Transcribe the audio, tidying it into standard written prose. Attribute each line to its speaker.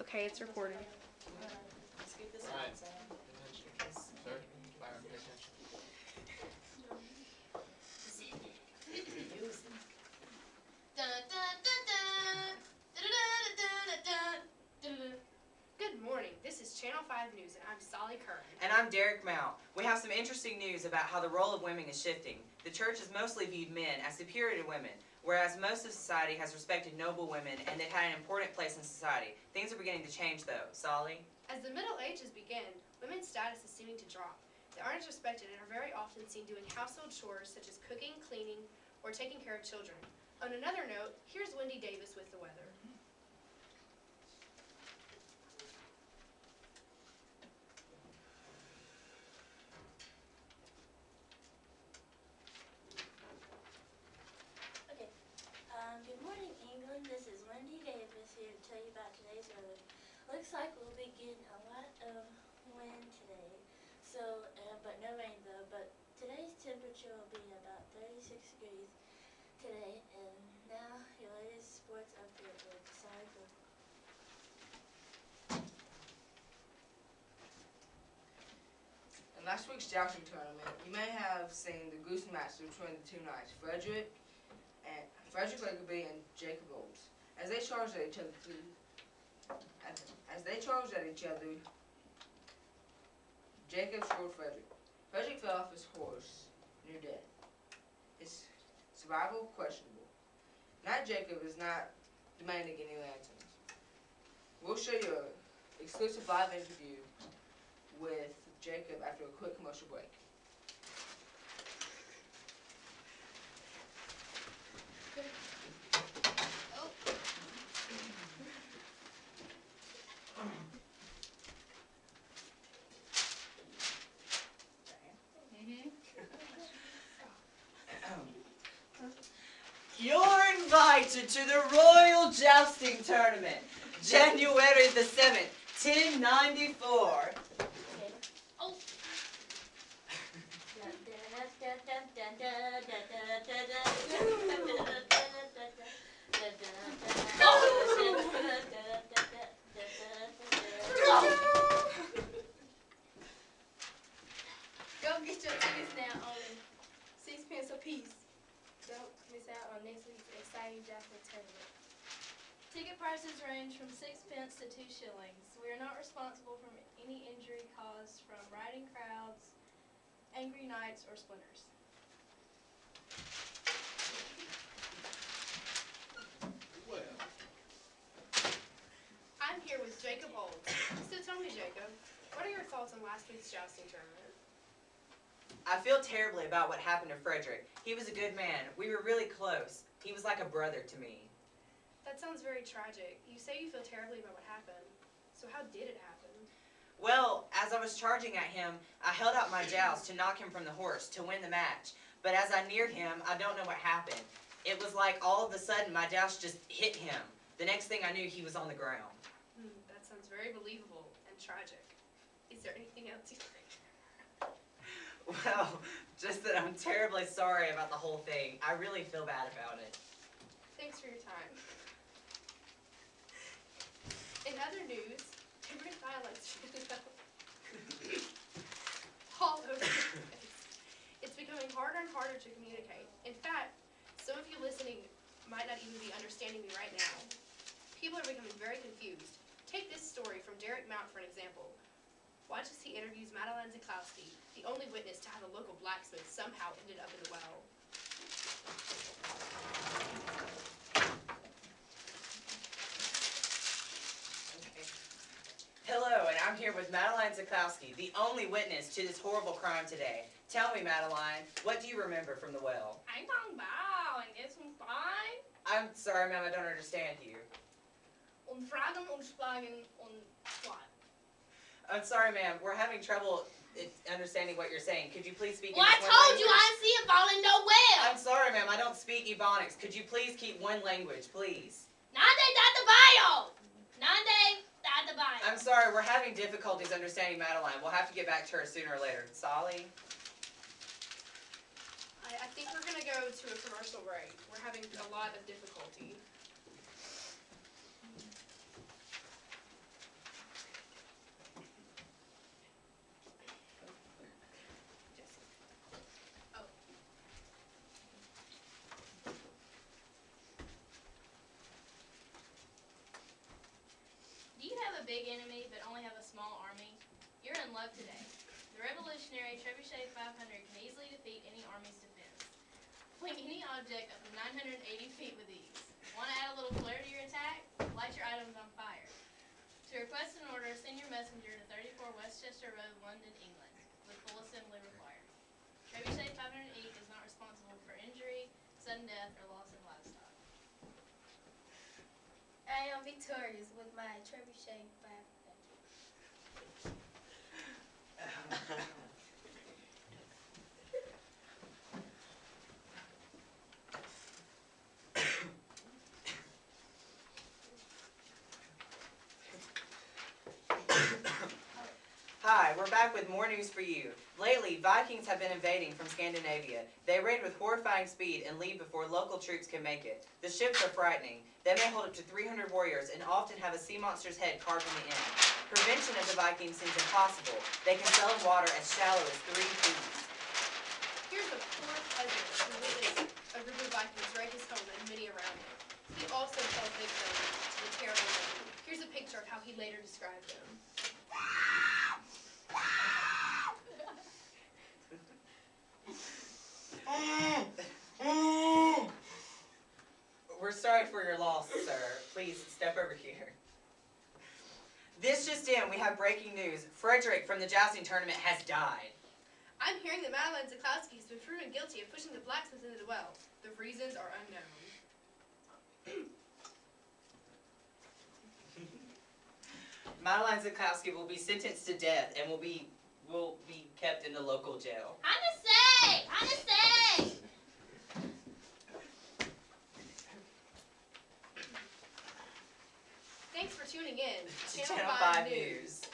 Speaker 1: Okay, it's recording.
Speaker 2: Scoot this
Speaker 3: Alright.
Speaker 2: one, Sam.
Speaker 3: Sir, Byron, pay attention.
Speaker 2: News.
Speaker 1: Good morning. This is Channel 5 News, and I'm Solly Curran.
Speaker 4: And I'm Derek Mount. We have some interesting news about how the role of women is shifting. The church has mostly viewed men as superior to women, whereas most of society has respected noble women and they've had an important place in society. Things are beginning to change, though. Solly?
Speaker 1: As the Middle Ages begin, women's status is seeming to drop. They aren't as respected and are very often seen doing household chores such as cooking, cleaning, or taking care of children. On another note, here's Wendy Davis with the weather.
Speaker 5: Okay. Good morning, England. This is Wendy Davis here to tell you about today's weather. Looks like we'll be getting a lot of wind today, but no rain though. But today's temperature will be about 36 degrees today. And now your latest sports update with Sally Cook.
Speaker 6: In last week's jousting tournament, you may have seen the goose match between the two knights, Frederick Lagerby and Jacob Olds. As they charged at each other, Jacob scored Frederick. Frederick fell off his horse, near death. His survival questionable. Knight Jacob is not demanding any lanterns. We'll show you an exclusive live interview with Jacob after a quick commercial break.
Speaker 4: You're invited to the Royal Jousting Tournament, January the 7th, 1094.
Speaker 1: Go get your tickets now, only 6 pence a piece. Don't miss out on next week's exciting jousting tournament.
Speaker 7: Ticket prices range from 6 pence to 2 shillings. We are not responsible for any injury caused from riding crowds, angry knights, or splinters.
Speaker 3: Well,
Speaker 1: I'm here with Jacob Olds. So tell me, Jacob, what are your thoughts on last week's jousting tournament?
Speaker 4: I feel terribly about what happened to Frederick. He was a good man. We were really close. He was like a brother to me.
Speaker 1: That sounds very tragic. You say you feel terribly about what happened. So how did it happen?
Speaker 4: Well, as I was charging at him, I held out my joust to knock him from the horse to win the match. But as I neared him, I don't know what happened. It was like all of a sudden my joust just hit him. The next thing I knew, he was on the ground.
Speaker 1: That sounds very believable and tragic. Is there anything else you'd like?
Speaker 4: Well, just that I'm terribly sorry about the whole thing. I really feel bad about it.
Speaker 1: Thanks for your time. In other news, different dialects all over the place. It's becoming harder and harder to communicate. In fact, some of you listening might not even be understanding me right now. People are becoming very confused. Take this story from Derek Mount for an example. Watch as he interviews Madeline Zaklowski, the only witness to how the local blacksmith somehow ended up in the well.
Speaker 4: Hello, and I'm here with Madeline Zaklowski, the only witness to this horrible crime today. Tell me, Madeline, what do you remember from the well?
Speaker 7: I'm on bow, and it's fine.
Speaker 4: I'm sorry, ma'am, I don't understand you.
Speaker 7: Und fragen und schlagen und what?
Speaker 4: I'm sorry, ma'am, we're having trouble understanding what you're saying. Could you please speak
Speaker 7: Well, I
Speaker 4: English one
Speaker 7: told you
Speaker 4: language?
Speaker 7: I see a ball in no well.
Speaker 4: I'm sorry, ma'am, I don't speak Ebonics. Could you please keep one language, please?
Speaker 7: Nande da the bio. Nande da the bio.
Speaker 4: I'm sorry, we're having difficulties understanding Madeline. We'll have to get back to her sooner or later. Solly?
Speaker 1: I think we're going to go to a commercial break. We're having a lot of difficulty.
Speaker 7: big enemy but only have a small army? You're in luck today. The revolutionary Trebuchet 500 can easily defeat any army's defense. Fling any object up to 980 feet with ease. Want to add a little flair to your attack? Light your items on fire. To request an order, send your messenger to 34 Westchester Road, London, England, with full assembly required. Trebuchet 508 is not responsible for injury, sudden death, or loss of livestock.
Speaker 8: I am victorious with my trebuchet 500.
Speaker 4: Hi, we're back with more news for you. Lately, Vikings have been invading from Scandinavia. They raid with horrifying speed and leave before local troops can make it. The ships are frightening. They may hold up to 300 warriors and often have a sea monster's head carved in the end. Prevention of the Vikings seems impossible. They can sail in water as shallow as 3 feet.
Speaker 1: Here's a poor peasant who witnessed a group of Vikings raid his home and many around him. He also fell victim to the terrible raid. Here's a picture of how he later described them.
Speaker 4: We're sorry for your loss, sir. Please step over here. This just in, we have breaking news. Frederick from the jousting tournament has died.
Speaker 1: I'm hearing that Madeline Zaklowski has been proven guilty of pushing the blacksmith into the well. The reasons are unknown.
Speaker 4: Madeline Zaklowski will be sentenced to death and will be kept in the local jail. Thanks for tuning in to Channel 5 News.